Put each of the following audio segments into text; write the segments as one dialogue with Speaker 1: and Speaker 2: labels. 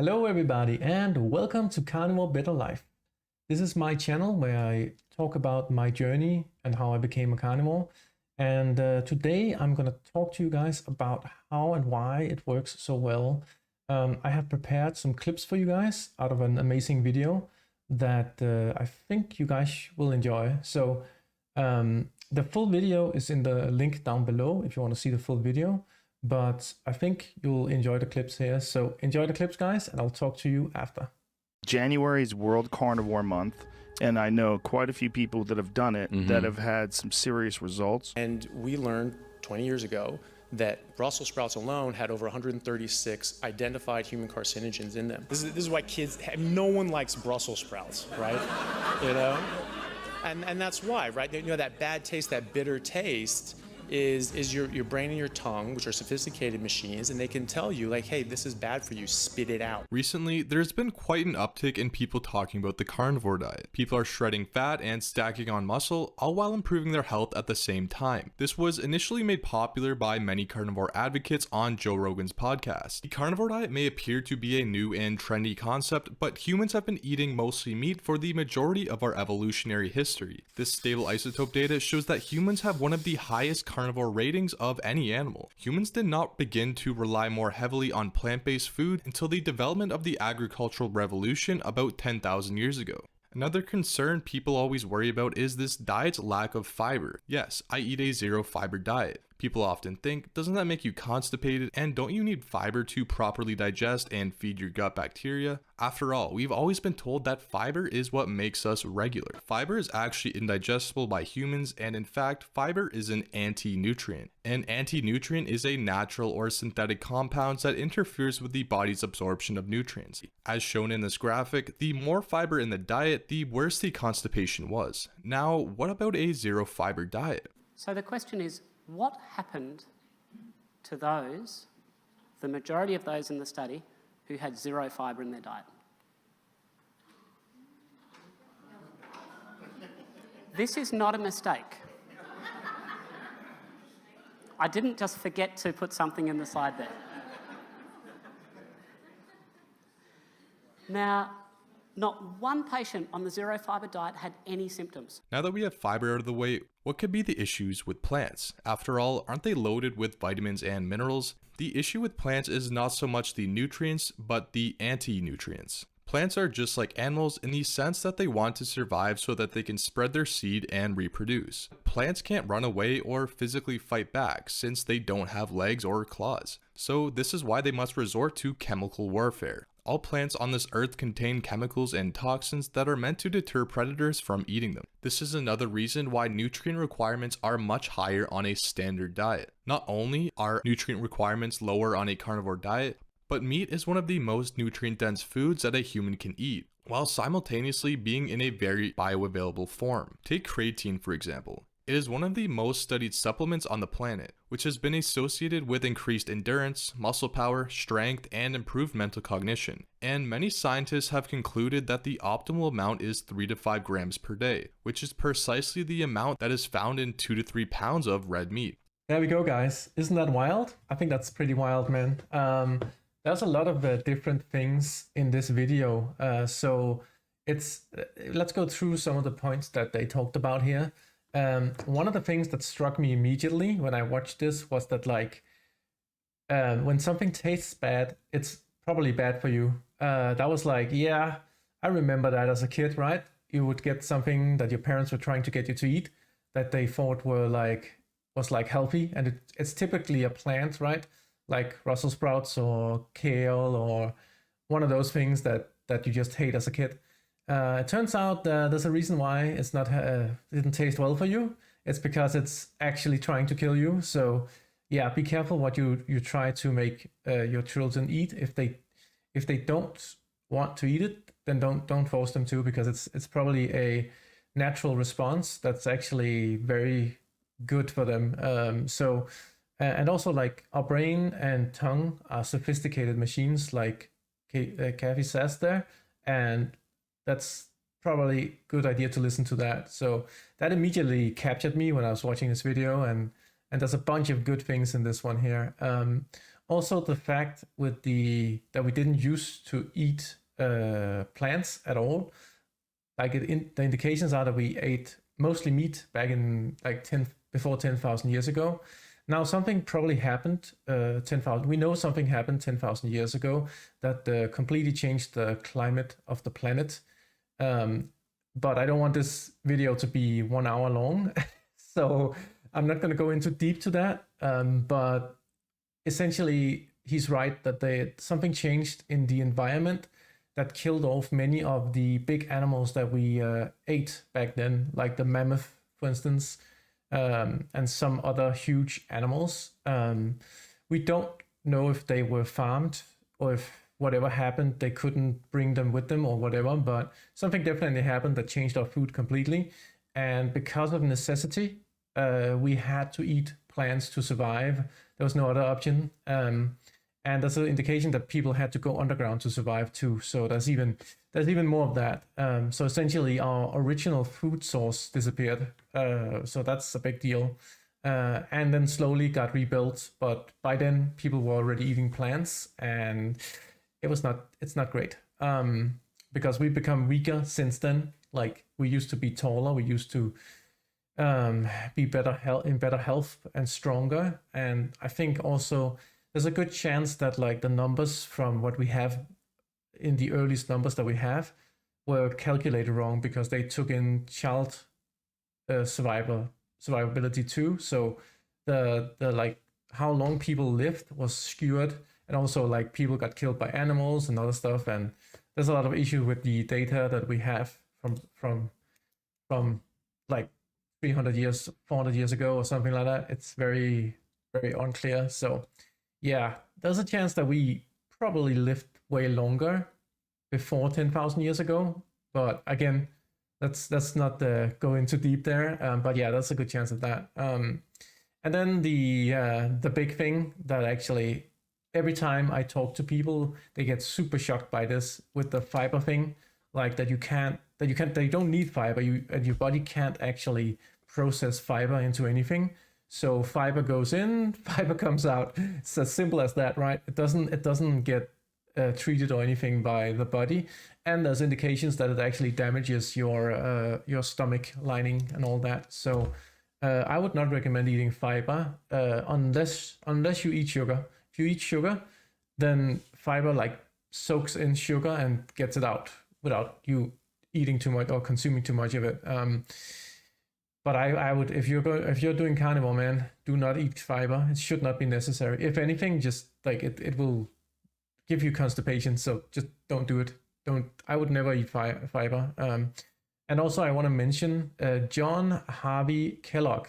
Speaker 1: Hello everybody and welcome to Carnivore Better Life. This is my channel where I talk about my journey and how I became a carnivore. And today I'm going to talk to you guys about how and why it works so well. I have prepared some clips for you guys out of an amazing video that I think you guys will enjoy. So the full video is in the link down below if you want to see the full video. But I think you'll enjoy the clips here. So enjoy the clips, guys, and I'll talk to you after.
Speaker 2: January is World Carnivore Month, and I know quite a few people that have done it that have had some serious results.
Speaker 3: And we learned 20 years ago that Brussels sprouts alone had over 136 identified human carcinogens in them. This is why kids, no one likes Brussels sprouts, right? You know? And that's why, right? You know, that bad taste, that bitter taste, is your brain and your tongue, which are sophisticated machines, and they can tell you like, hey, this is bad for you, spit it out.
Speaker 4: Recently, there's been quite an uptick in people talking about the carnivore diet. People are shredding fat and stacking on muscle, all while improving their health at the same time. This was initially made popular by many carnivore advocates on Joe Rogan's podcast. The carnivore diet may appear to be a new and trendy concept, but humans have been eating mostly meat for the majority of our evolutionary history. This stable isotope data shows that humans have one of the highest carnivore ratings of any animal. Humans did not begin to rely more heavily on plant-based food until the development of the agricultural revolution about 10,000 years ago. Another concern people always worry about is this diet's lack of fiber. Yes, I eat a zero fiber diet. People often think, doesn't that make you constipated, and don't you need fiber to properly digest and feed your gut bacteria? After all, we've always been told that fiber is what makes us regular. Fiber is actually indigestible by humans, and in fact, fiber is an anti-nutrient. An anti-nutrient is a natural or synthetic compound that interferes with the body's absorption of nutrients. As shown in this graphic, the more fiber in the diet, the worse the constipation was. Now, what about a zero fiber diet?
Speaker 5: So the question is, what happened to those, the majority of those in the study, who had zero fibre in their diet? This is not a mistake. I didn't just forget to put something in the slide there. Now, not one patient on the zero fibre diet had any symptoms.
Speaker 4: Now that we have fiber out of the way, what could be the issues with plants? After all, aren't they loaded with vitamins and minerals? The issue with plants is not so much the nutrients, but the anti-nutrients. Plants are just like animals in the sense that they want to survive so that they can spread their seed and reproduce. Plants can't run away or physically fight back since they don't have legs or claws. So this is why they must resort to chemical warfare. All plants on this earth contain chemicals and toxins that are meant to deter predators from eating them. This is another reason why nutrient requirements are much higher on a standard diet. Not only are nutrient requirements lower on a carnivore diet, but meat is one of the most nutrient-dense foods that a human can eat, while simultaneously being in a very bioavailable form. Take creatine, for example. It is one of the most studied supplements on the planet, which has been associated with increased endurance, muscle power, strength, and improved mental cognition. And many scientists have concluded that the optimal amount is 3 to 5 grams per day, which is precisely the amount that is found in 2 to 3 pounds of red meat.
Speaker 1: There we go, guys. Isn't that wild? I think that's pretty wild, man. There's a lot of different things in this video. So let's go through some of the points that they talked about here. One of the things that struck me immediately when I watched this was that when something tastes bad, it's probably bad for you. That was like, yeah, I remember that as a kid, right? You would get something that your parents were trying to get you to eat that they thought was healthy, and it's typically a plant, right? Like Brussels sprouts or kale or one of those things that you just hate as a kid. It turns out there's a reason why it's not didn't taste well for you. It's because it's actually trying to kill you. So yeah, be careful what you try to make your children eat. If they don't want to eat it, then don't force them to, because it's probably a natural response that's actually very good for them. And also, like, our brain and tongue are sophisticated machines, like Kathy says there, and that's probably a good idea to listen to that. So that immediately captured me when I was watching this video, and there's a bunch of good things in this one here. also the fact with that we didn't used to eat plants at all. Like the indications are that we ate mostly meat back in like before 10,000 years ago. Now something probably happened 10,000. We know something happened 10,000 years ago that completely changed the climate of the planet. But I don't want this video to be 1 hour long, so I'm not going to go into deep to that. But essentially, he's right that something changed in the environment that killed off many of the big animals that we ate back then, like the mammoth, for instance, and some other huge animals. We don't know if they were farmed or if whatever happened, they couldn't bring them with them or whatever, but something definitely happened that changed our food completely. And because of necessity, we had to eat plants to survive. There was no other option. And that's an indication that people had to go underground to survive too. So there's even more of that. So essentially our original food source disappeared. So that's a big deal. And then slowly got rebuilt. But by then people were already eating plants, and it's not great. Because we've become weaker since then. Like we used to be taller. We used to be in better health and stronger. And I think also there's a good chance that like the numbers from what we have in the earliest numbers that we have were calculated wrong because they took in child survivability too. So the like how long people lived was skewed, and also like people got killed by animals and other stuff. And there's a lot of issues with the data that we have from like 300 years, 400 years ago or something like that. It's very, very unclear. So yeah, there's a chance that we probably lived way longer before 10,000 years ago. But again, let's not go into deep there. But yeah, that's a good chance of that. And then the big thing that actually every time I talk to people, they get super shocked by this with the fiber thing, like that you don't need fiber. Your body can't actually process fiber into anything. So fiber goes in, fiber comes out. It's as simple as that, right? It doesn't get treated or anything by the body, and there's indications that it actually damages your stomach lining and all that. So I would not recommend eating fiber unless you eat sugar. If you eat sugar, then fiber like soaks in sugar and gets it out without you eating too much or consuming too much of it. But I would, if you're doing carnivore, man, do not eat fiber. It should not be necessary. If anything, just like it will give you constipation. So just don't do it. I would never eat fiber. And also I want to mention John Harvey Kellogg,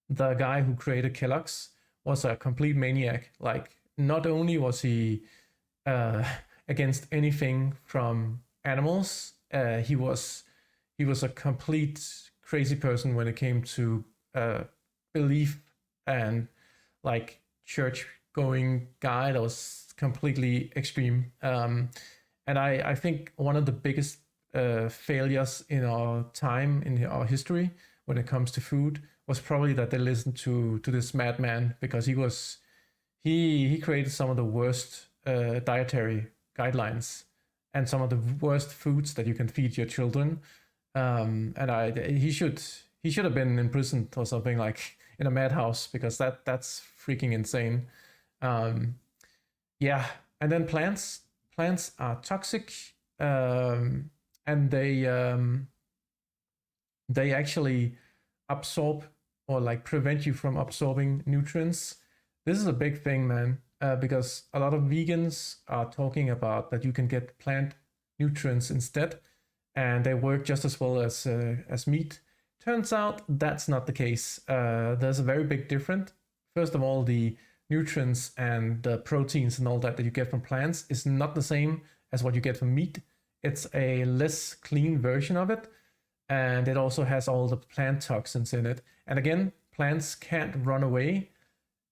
Speaker 1: the guy who created Kellogg's, was a complete maniac. Like not only was he against anything from animals, he was a complete crazy person when it came to belief and like church going guy that was completely extreme. And I think one of the biggest failures in our time, in our history, when it comes to food, was probably that they listened to this madman, because he created some of the worst dietary guidelines and some of the worst foods that you can feed your children. And he should have been in prison or something, like in a madhouse, because that's freaking insane. Yeah, and then plants are toxic, and they actually absorb or like prevent you from absorbing nutrients. This is a big thing, man, because a lot of vegans are talking about that you can get plant nutrients instead, and they work just as well as meat. Turns out that's not the case. There's a very big difference. First of all, the nutrients and the proteins and all that you get from plants is not the same as what you get from meat. It's a less clean version of it, and it also has all the plant toxins in it. And again, plants can't run away,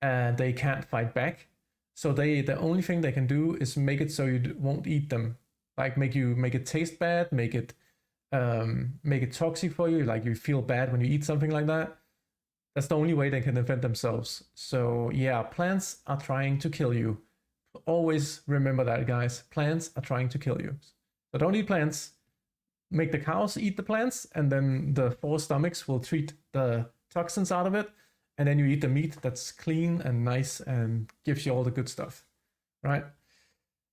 Speaker 1: and they can't fight back. So the only thing they can do is make it so you won't eat them. Like make it taste bad, make it toxic for you, like you feel bad when you eat something like that. That's the only way they can defend themselves. So yeah, plants are trying to kill you. Always remember that, guys. Plants are trying to kill you. So don't eat plants. Make the cows eat the plants, and then the four stomachs will treat the toxins out of it. And then you eat the meat that's clean and nice and gives you all the good stuff, right?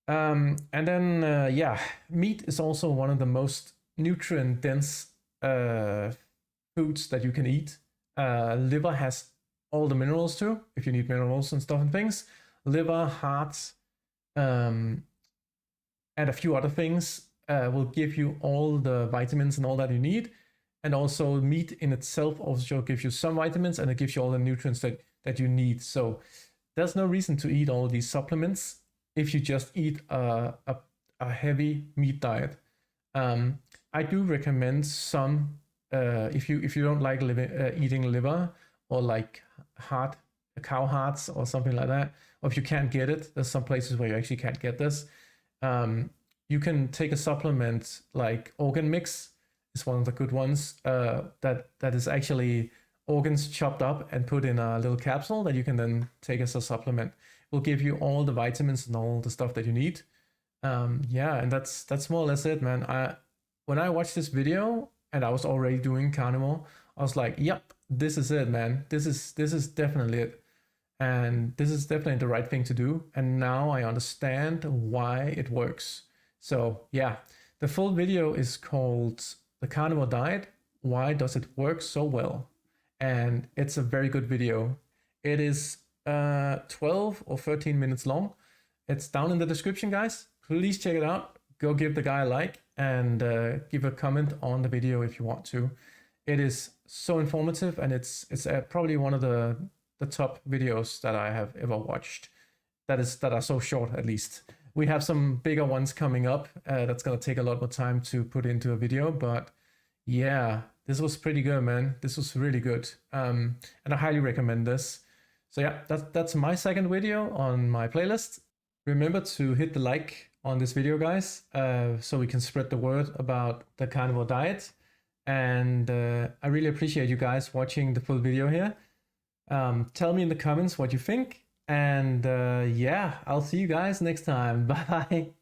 Speaker 1: And then, yeah, meat is also one of the most nutrient-dense foods that you can eat. Liver has all the minerals too, if you need minerals and stuff and things. Liver, heart, and a few other things will give you all the vitamins and all that you need. And also meat in itself also gives you some vitamins, and it gives you all the nutrients that you need. So there's no reason to eat all these supplements if you just eat a heavy meat diet. I do recommend some, if you don't like eating liver or like cow hearts or something like that, or if you can't get it, there's some places where you actually can't get this. You can take a supplement like Organ Mix. Is one of the good ones that is actually organs chopped up and put in a little capsule that you can then take as a supplement. It will give you all the vitamins and all the stuff that you need. Yeah, and that's more or less it, man. When I watched this video and I was already doing carnivore, I was like, yep, this is it, man. This is definitely it. And this is definitely the right thing to do. And now I understand why it works. So yeah, the full video is called The Carnivore Diet. Why does it work so well? And it's a very good video. It is 12 or 13 minutes long. It's down in the description, guys. Please check it out. Go give the guy a like and give a comment on the video if you want to. It is so informative, and it's probably one of the top videos that I have ever watched. That are so short, at least. We have some bigger ones coming up. That's gonna take a lot more time to put into a video, but yeah, this was pretty good, man. This was really good, and I highly recommend this. So yeah, that's my second video on my playlist. Remember to hit the like on this video, guys, so we can spread the word about the carnivore diet. And I really appreciate you guys watching the full video here. Tell me in the comments what you think. And yeah, I'll see you guys next time. Bye.